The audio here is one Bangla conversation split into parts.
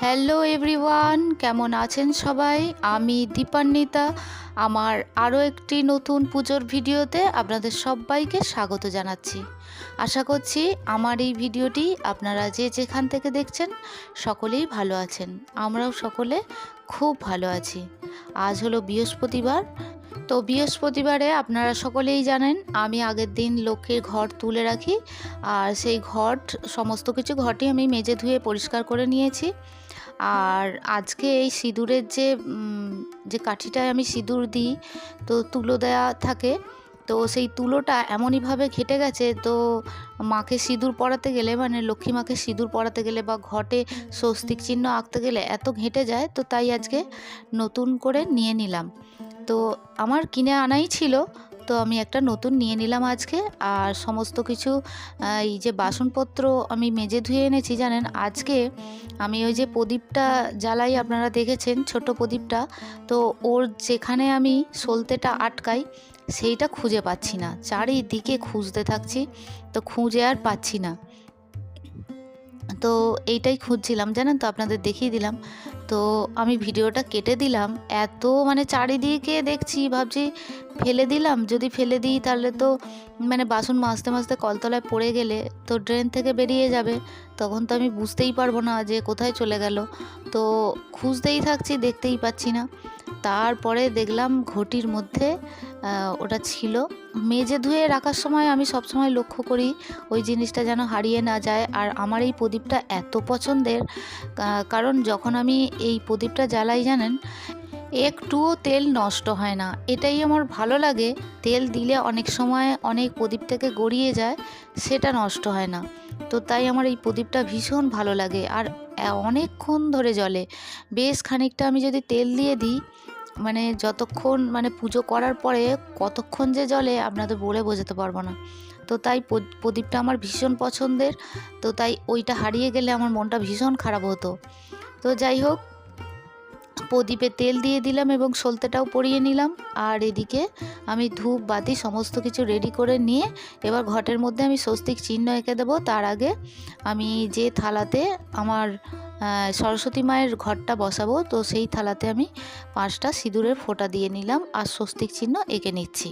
হ্যালো এভরিওয়ান, কেমন আছেন সবাই? আমি দীপান্বিতা। আমার আরও একটি নতুন পুজোর ভিডিওতে আপনাদের সবাইকে স্বাগত জানাচ্ছি। আশা করছি আমার এই ভিডিওটি আপনারা যে যেখান থেকে দেখছেন সকলেই ভালো আছেন। আমরাও সকলে খুব ভালো আছি। আজ হলো বৃহস্পতিবার। তো বৃহস্পতিবারে আপনারা সকলেই জানেন আমি আগের দিন লক্ষ্মীর ঘট তুলে রাখি, আর সেই ঘট সমস্ত কিছু ঘটই আমি মেজে ধুয়ে পরিষ্কার করে নিয়েছি। আর আজকে এই সিঁদুরের যে কাঠিটায় আমি সিঁদুর দিই, তো তুলো দেয়া থাকে, তো সেই তুলোটা এমনইভাবে ঘেটে গেছে, তো মাকে সিঁদুর পরাতে গেলে, মানে লক্ষ্মী মাকে সিঁদুর পরাতে গেলে বা ঘটে স্বস্তিক চিহ্ন আঁকতে গেলে এত ঘেঁটে যায়, তো তাই আজকে নতুন করে নিয়ে নিলাম। তো আমার কিনে আনাই ছিল, তো আমি একটা নতুন নিয়ে নিলাম আজকে। আর সমস্ত কিছু এই যে বাসনপত্র আমি মেজে ধুয়ে এনেছি। জানেন, আজকে আমি ওই যে প্রদীপটা জ্বালাই, আপনারা দেখেছেন ছোট প্রদীপটা, তো ওর যেখানে আমি সলতেটা আটকাই সেইটা খুঁজে পাচ্ছি না, চারিদিকে খুঁজতে থাকছি, তো খুঁজে আর পাচ্ছি না। তো এইটাই খুঁজছিলাম, জানেন তো, আপনাদের দেখিয়ে দিলাম। তো আমি ভিডিওটা কেটে দিলাম, এত মানে চারিদিকে দেখছি, ভাবছি ফেলে দিলাম, যদি ফেলে দিই তাহলে তো মানে বাসন মাজতে মাজতে কলতলায় পড়ে গেলে তো ড্রেন থেকে বেরিয়ে যাবে, তখন তো আমি বুঝতেই পারবো না যে কোথায় চলে গেল। তো খুঁজতেই থাকছি, দেখতেই পাচ্ছি না। তারপরে দেখলাম ঘটির মধ্যে ওটা ছিল। মেজে ধুয়ে রাখার সময় আমি সবসময় লক্ষ্য করি ওই জিনিসটা যেন হারিয়ে না যায়। আর আমার এই প্রদীপটা এত পছন্দের, কারণ যখন আমি এই প্রদীপটা জ্বালাই, জানেন, একটুও তেল নষ্ট হয় না। এটাই আমার ভালো লাগে। তেল দিলে অনেক সময় অনেক প্রদীপ থেকে গড়িয়ে যায়, সেটা নষ্ট হয় না। তো তাই আমার এই প্রদীপটা ভীষণ ভালো লাগে। আর অনেকক্ষণ ধরে জ্বলে। বেশ খানিকটা আমি যদি তেল দিয়ে দিই, মানে যতক্ষণ, মানে পুজো করার পরে কতক্ষণ যে জ্বলে আপনাদের বলে বোঝাতে পারবো না। তো তাই প্রদীপটা আমার ভীষণ পছন্দের। তো তাই ওইটা হারিয়ে গেলে আমার মনটা ভীষণ খারাপ হতো। তো যাই হোক, প্রদীপে তেল দিয়ে দিলাম এবং সলতেটাও পরিয়ে নিলাম। আর এদিকে আমি ধূপ বাতি সমস্ত কিছু রেডি করে নিয়ে এবার ঘটের মধ্যে আমি স্বস্তিক চিহ্ন এঁকে দেবো। তার আগে আমি যে থালাতে আমার সরস্বতী মায়ের ঘটটা বসাবো, তো সেই থালাতে আমি 5টা সিঁদুরের ফোঁটা দিয়ে নিলাম আর স্বস্তিক চিহ্ন এঁকে নিচ্ছি।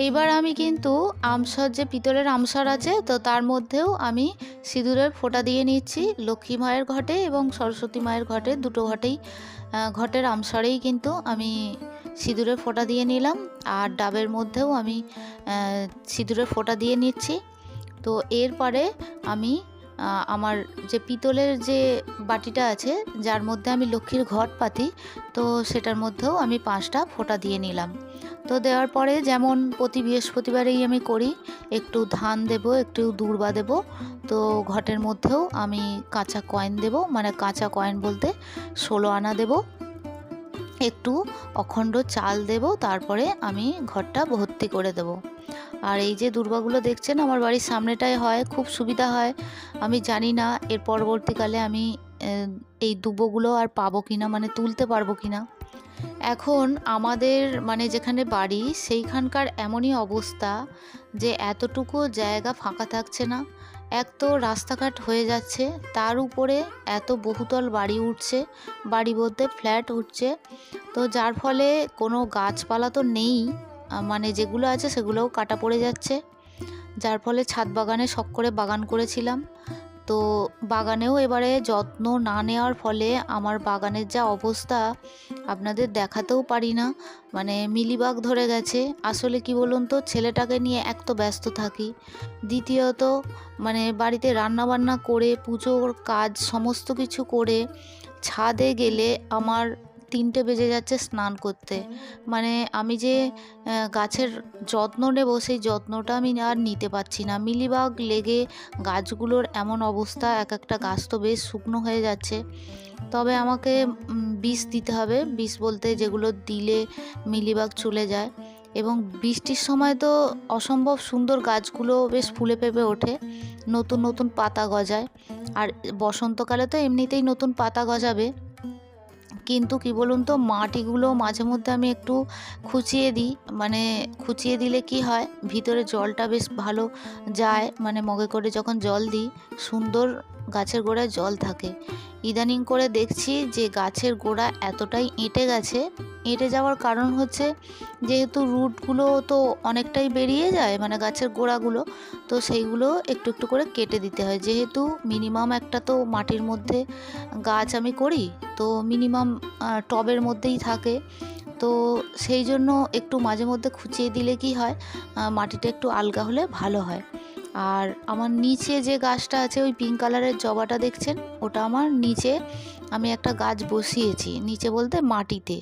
এইবার আমি কিন্তু আমসর, যে পিতলের আমসর আছে, তো তার মধ্যেও আমি সিঁদুরের ফোঁটা দিয়ে নিচ্ছি। লক্ষ্মী মায়ের ঘটে এবং সরস্বতী মায়ের ঘটে, দুটো ঘটেই ঘটের আমসরেই কিন্তু আমি সিঁদুরের ফোঁটা দিয়ে নিলাম। আর ডাবের মধ্যেও আমি সিঁদুরের ফোঁটা দিয়ে নিচ্ছি। তো এরপরে আমি আমার যে পিতলের যে বাটিটা আছে, যার মধ্যে আমি লক্ষ্মীর ঘট পাতি, তো সেটার মধ্যেও আমি 5টা ফোঁটা দিয়ে নিলাম। তো দেওয়ার পরে যেমন প্রতি বৃহস্পতিবারেই আমি করি, একটু ধান দেব, একটু দূর্বা দেব। তো ঘটের মধ্যেও আমি কাঁচা কয়েন দেব, মানে কাঁচা কয়েন বলতে 16 আনা দেব, একটু অখণ্ড চাল দেব, তারপরে আমি ঘরটা ভর্তি করে দেব। আর এই যে দুর্বাগুলো দেখছেন আমার বাড়ির সামনেটায় হয়, খুব সুবিধা হয়। আমি জানি না এর পরবর্তীকালে আমি এই দুবোগুলো আর পাবো কিনা, মানে তুলতে পারবো কিনা। এখন আমাদের মানে যেখানে বাড়ি সেইখানকার এমনই অবস্থা যে এতটুকু জায়গা ফাঁকা থাকছে না। এক তো রাস্তাঘাট হয়ে যাচ্ছে, তার উপরে এত বহুতল বাড়ি উঠছে, বাড়ি বলতে ফ্ল্যাট উঠছে, তো যার ফলে কোনো গাছপালা তো নেই, মানে যেগুলো আছে সেগুলোও কাটা পড়ে যাচ্ছে। যার ফলে ছাদ বাগানে শখ করে বাগান করেছিলাম, তো বাগানেও এবারে যত্ন না নেওয়ার ফলে আমার বাগানের যা অবস্থা আপনাদের দেখাতেও পারি না। মানে মিলিবাগ ধরে গেছে। আসলে কি বলুন তো, ছেলেটাকে নিয়ে এক তো ব্যস্ত থাকি, দ্বিতীয়ত মানে বাড়িতে রান্না বান্না করে পুজোর কাজ সমস্ত কিছু করে ছাদে গেলে আমার 3টে বেজে যাচ্ছে স্নান করতে। মানে আমি যে গাছের যত্ন নেব সেই যত্নটা আমি আর নিতে পারছি না। মিলিবাগ লেগে গাছগুলোর এমন অবস্থা, এক একটা গাছ তো বেশ শুকনো হয়ে যাচ্ছে। তবে আমাকে বিষ দিতে হবে। বিষ বলতে যেগুলো দিলে মিলিবাগ চলে যায়। এবং বৃষ্টির সময় তো অসম্ভব সুন্দর গাছগুলো বেশ ফুলে ফেঁপে ওঠে, নতুন নতুন পাতা গজায়। আর বসন্তকালে তো এমনিতেই নতুন পাতা গজাবে। কিন্তু কি বলুন তো, মাটিগুলো মাঝে মধ্যে আমি একটু খুঁচিয়ে দিই। মানে খুঁচিয়ে দিলে কি হয়, ভিতরে জলটা বেশ ভালো যায়। মানে মগে করে যখন জল দিই, সুন্দর গাছের গোড়ায় জল থাকে। ইদানিং করে দেখছি যে গাছের গোড়া এতটাই এঁটে গেছে। এঁটে যাওয়ার কারণ হচ্ছে, যেহেতু রুটগুলো তো অনেকটাই বেরিয়ে যায়, মানে গাছের গোড়াগুলো, তো সেইগুলো একটু একটু করে কেটে দিতে হয়। যেহেতু মিনিমাম একটা তো মাটির মধ্যে গাছ আমি করি, তো মিনিমাম টবের মধ্যেই থাকে। তো সেই জন্য একটু মাঝে মধ্যে খুঁচিয়ে দিলে কি হয়, মাটিটা একটু আলগা হলে ভালো হয়। আর আমার নিচে যে গাছটা আছে, ওই পিঙ্ক কালারের জবাটা দেখছেন, ওটা আমার নিচে আমি একটা গাছ বসিয়েছি, নিচে বলতে মাটিতে।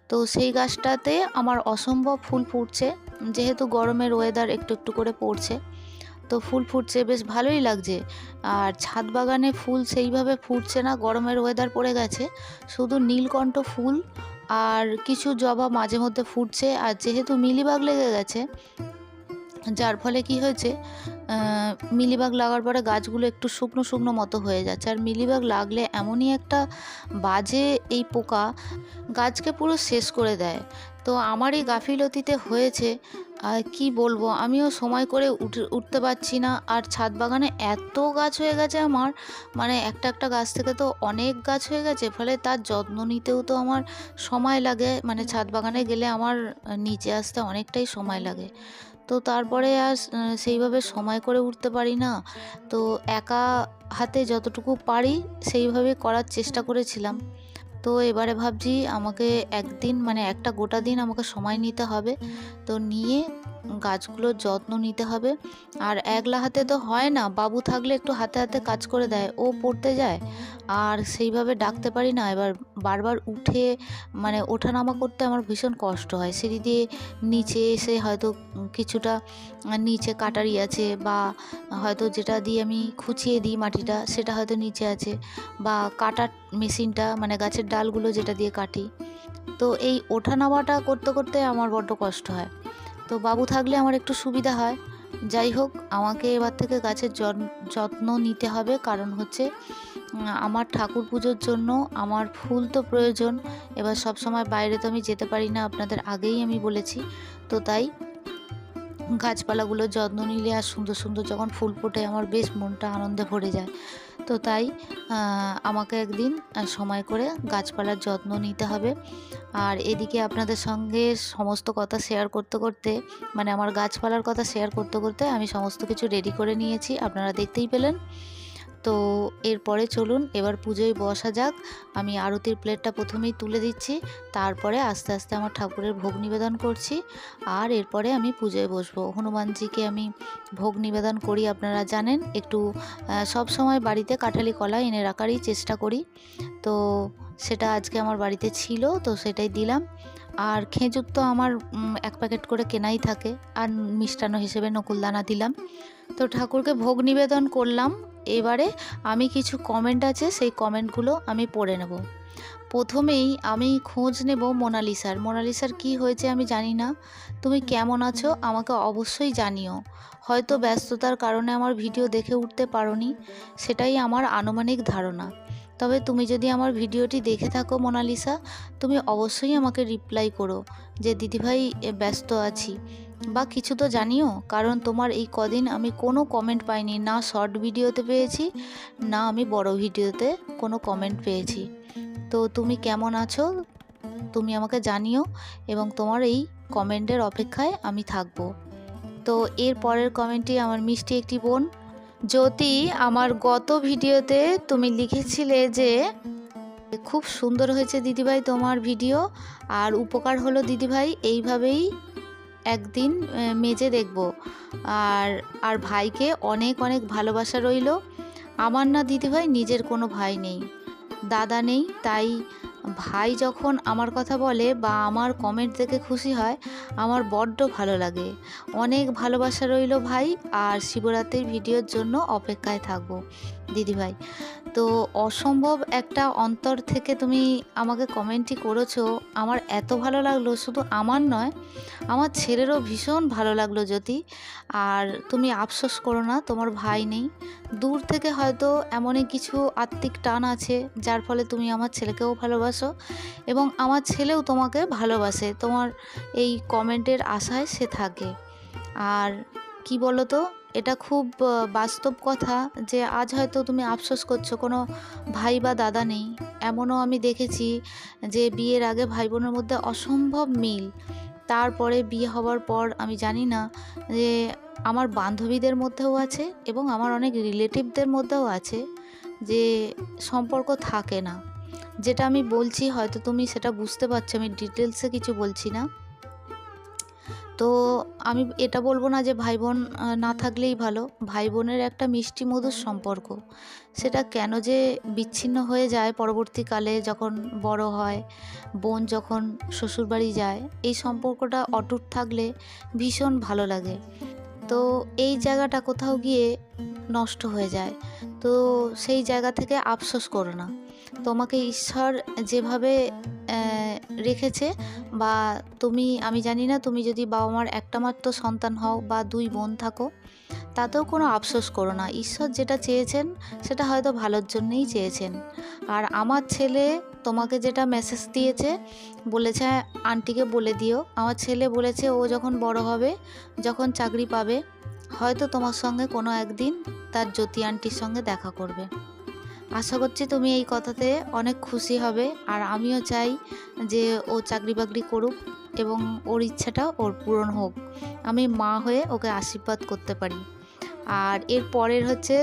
তো সেই গাছটাতে আমার অসম্ভব ফুল ফুটছে। যেহেতু গরমের ওয়েদার একটু একটু করে পড়ছে, তো ফুল ফুটছে, বেশ ভালোই লাগছে। আর ছাদ বাগানে ফুল সেইভাবে ফুটছে না, গরমের ওয়েদার পড়ে গেছে। শুধু নীলকণ্ঠ ফুল আর কিছু জবা মাঝে মধ্যে ফুটছে। আর যেহেতু মিলিবাগ লেগে গেছে, যার ফলে কি হয়েছে, মিলিবাগ লাগার পরে গাছগুলো একটু শুকনো শুকনো মতো হয়ে যাচ্ছে। আর মিলিবাগ লাগলে এমনই একটা বাজে এই পোকা, গাছকে পুরো শেষ করে দেয়। তো আমার এই গাফিলতিতে হয়েছে, আর কি বলবো, আমিও সময় করে উঠতে পারছি না। আর ছাদ বাগানে এত গাছ হয়ে গেছে আমার, মানে একটা একটা গাছ থেকে তো অনেক গাছ হয়ে গেছে, ফলে তার যত্ন নিতেও তো আমার সময় লাগে। মানে ছাদ বাগানে গেলে আমার নিচে আসতে অনেকটাই সময় লাগে। তো তারপরে আর সেইভাবে সময় করে উঠতে পারি না। তো একা হাতে যতটুকু পারি সেইভাবে করার চেষ্টা করেছিলাম। তো এবারে ভাবছি আমাকে একদিন, মানে একটা গোটা দিন আমাকে সময় নিতে হবে। তো নিয়ে গাছগুলোর যত্ন নিতে হবে। আর একলা হাতে তো হয় না, বাবু থাকলে একটু হাতে হাতে কাজ করে দেয়, ও পড়তে যায়, আর সেইভাবে ডাকতে পারি না। এবার বারবার উঠে, মানে ওঠানামা করতে আমার ভীষণ কষ্ট হয়। সিঁড়ি দিয়ে নিচে এসে হয়তো কিছুটা নিচে কাটারি আছে, বা হয়তো যেটা দিয়ে আমি খুঁচিয়ে দিই মাটিটা, সেটা হয়তো নিচে আছে, বা কাটার মেশিনটা, মানে গাছের ডালগুলো যেটা দিয়ে কাটি। তো এই ওঠানামাটা করতে করতে আমার বড্ড কষ্ট হয়। তো বাবু থাকলে আমার একটু সুবিধা হয়। যাই হোক, আমাকে এবার থেকে গাছের যত্ন নিতে হবে। কারণ হচ্ছে, আমার ঠাকুর পুজোর জন্য আমার ফুল তো প্রয়োজন। এবার সব সময় বাইরে তো আমি যেতে পারি না, আপনাদের আগেই আমি বলেছি। তো তাই গাছপালাগুলোর যত্ন নিলে আর সুন্দর সুন্দর যখন ফুল ফোটে, আমার বেশ মনটা আনন্দে ভরে যায়। তো তাই আমাকে একদিন সময় করে গাছপালার যত্ন নিতে হবে। আর এদিকে আপনাদের সঙ্গে সমস্ত কথা শেয়ার করতে করতে, মানে আমার গাছপালার কথা শেয়ার করতে করতে আমি সমস্ত কিছু রেডি করে নিয়েছি, আপনারা দেখতেই পেলেন। তো এরপরে চলুন এবার পুজোয় বসা যাক। আমি আরতির প্লেটটা প্রথমেই তুলে দিচ্ছি, তারপরে আস্তে আস্তে আমার ঠাকুরের ভোগ নিবেদন করছি। আর এরপরে আমি পুজোয় বসবো। হনুমানজিকে আমি ভোগ নিবেদন করি, আপনারা জানেন। একটু সব সময় বাড়িতে কাঁঠালি কলা এনে রাখারই চেষ্টা করি। তো সেটা আজকে আমার বাড়িতে ছিল, তো সেটাই দিলাম। আর খেজুর তো আমার 1 প্যাকেট করে কেনাই থাকে। আর মিষ্টান্ন হিসেবে নকুলদানা দিলাম। তো ঠাকুরকে ভোগ নিবেদন করলাম। এবারে আমি কিছু কমেন্ট আছে, সেই কমেন্টগুলো আমি পড়ে নেব। প্রথমেই আমি খোঁজ নেব মোনালিসার। মোনালিসার কী হয়েছে আমি জানি না। তুমি কেমন আছো আমাকে অবশ্যই জানিও। হয়তো ব্যস্ততার কারণে আমার ভিডিও দেখে উঠতে পারোনি, সেটাই আমার আনুমানিক ধারণা। তবে তুমি যদি আমার ভিডিওটি দেখে থাকো মোনালিসা, তুমি অবশ্যই আমাকে রিপ্লাই করো যে দিদিভাই ব্যস্ত আছি, বা কিছু তো জানিও। কারণ তোমার এই কদিন আমি কোনো কমেন্ট পাইনি, না শর্ট ভিডিওতে পেয়েছি, না আমি বড় ভিডিওতে কোনো কমেন্ট পেয়েছি। তো তুমি কেমন আছো তুমি আমাকে জানিও, এবং তোমার এই কমেন্টের অপেক্ষায় আমি থাকবো। তো এর পরের কমেন্টটি আমার মিষ্টি একটি বোন জ্যোতি। আমার গত ভিডিওতে তুমি লিখেছিলে যে খুব সুন্দর হয়েছে দিদিভাই তোমার ভিডিও, আর উপকার হলো দিদিভাই, এইভাবেই একদিন মেজে দেখব। আর ভাইকে অনেক অনেক ভালোবাসা রইল। আমার না দিদিভাই নিজের কোনো ভাই নেই, দাদা নেই, তাই ভাই যখন আমার কথা বলে বা আমার কমেন্ট দেখে খুশি হয়, আমার বড্ড ভালো লাগে। অনেক ভালোবাসা রইল ভাই, আর শিবরাত্রির ভিডিওর জন্য অপেক্ষায় থাকবো দিদিভাই। তো অসম্ভব একটা অন্তর থেকে তুমি আমাকে কমেন্টই করেছো, আমার এত ভালো লাগলো। শুধু আমার নয়, আমার ছেলেরও ভীষণ ভালো লাগলো জ্যোতি। আর তুমি আফসোস করো না, তোমার ভাই নেই। দূর থেকে হয়তো এমনই কিছু আত্মিক টান আছে যার ফলে তুমি আমার ছেলেকেও ভালোবাসো এবং আমার ছেলেও তোমাকে ভালোবাসে। তোমার এই কমেন্টের আশায় সে থাকে। আর কি বলো তো, এটা খুব বাস্তব কথা যে আজ হয়তো তুমি আফসোস করছো কোনো ভাই বা দাদা নেই। এমনও আমি দেখেছি যে বিয়ের আগে ভাই বোনের মধ্যে অসম্ভব মিল, তারপরে বিয়ে হওয়ার পর আমি জানি না যে আমার বান্ধবীদের মধ্যেও আছে এবং আমার অনেক রিলেটিভদের মধ্যেও আছে যে সম্পর্ক থাকে না। যেটা আমি বলছি হয়তো তুমি সেটা বুঝতে পারছো, আমি ডিটেলসে কিছু বলছি না। তো আমি এটা বলবো না যে ভাই বোন না থাকলেই ভালো। ভাই বোনের একটা মিষ্টি মধুর সম্পর্ক, সেটা কেন যে বিচ্ছিন্ন হয়ে যায় পরবর্তীকালে যখন বড় হয়, বোন যখন শ্বশুরবাড়ি যায়, এই সম্পর্কটা অটুট থাকলে ভীষণ ভালো লাগে। তো এই জায়গাটা কোথাও গিয়ে নষ্ট হয়ে যায়। তো সেই জায়গা থেকে আফসোস করো না। তোমাকে ঈশ্বর যেভাবে রেখেছে, বা তুমি, আমি জানি না তুমি যদি বাবা মার একটা মাত্র সন্তান হও বা দুই বোন থাকো, তাতেও কোনো আফসোস করো না। ঈশ্বর যেটা চেয়েছেন সেটা হয়তো ভালোর জন্যই চেয়েছেন। আর আমার ছেলে তোমাকে যেটা মেসেজ দিয়েছে, বলেছে আন্টিকে বলে দিও। আমার ছেলে বলেছে ও যখন বড় হবে, যখন চাকরি পাবে, হয়তো তোমার সঙ্গে কোনো একদিন তার জ্যোতি আন্টির সঙ্গে দেখা করবে। আশা করছি তুমি এই কথাতে অনেক খুশি হবে। আর আমিও চাই যে ও চাকরি বাকরি করুক এবং ওর ইচ্ছাটা ওর পূরণ হোক, আমি মা হয়ে ওকে আশীর্বাদ করতে পারি। আর এর পরের হচ্ছে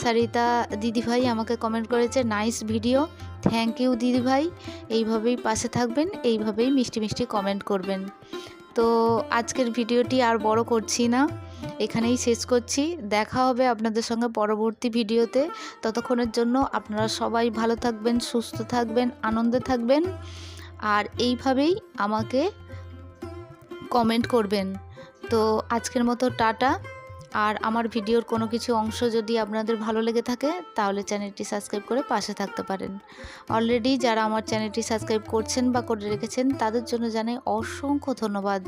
সারিতা দিদিভাই আমাকে কমেন্ট করেছে, নাইস ভিডিও, থ্যাংক ইউ দিদিভাই। এইভাবেই পাশে থাকবেন, এইভাবেই মিষ্টি মিষ্টি কমেন্ট করবেন। তো আজকের ভিডিওটি আর বড় করছি না, এখানেই শেষ করছি। দেখা হবে আপনাদের সঙ্গে পরবর্তী ভিডিওতে। ততক্ষণের জন্য আপনারা সবাই ভালো থাকবেন, সুস্থ থাকবেন, আনন্দে থাকবেন, আর এইভাবেই আমাকে কমেন্ট করবেন। তো আজকের মতো টাটা। আর আমার ভিডিওর কোনো কিছু অংশ যদি আপনাদের ভালো লেগে থাকে তাহলে চ্যানেলটি সাবস্ক্রাইব করে পাশে থাকতে পারেন। অলরেডি যারা আমার চ্যানেলটি সাবস্ক্রাইব করছেন বা করে রেখেছেন তাদের জন্য জানাই অসংখ্য ধন্যবাদ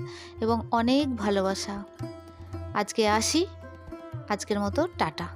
এবং অনেক ভালোবাসা। আজকে আসি, আজকের মতো টাটা।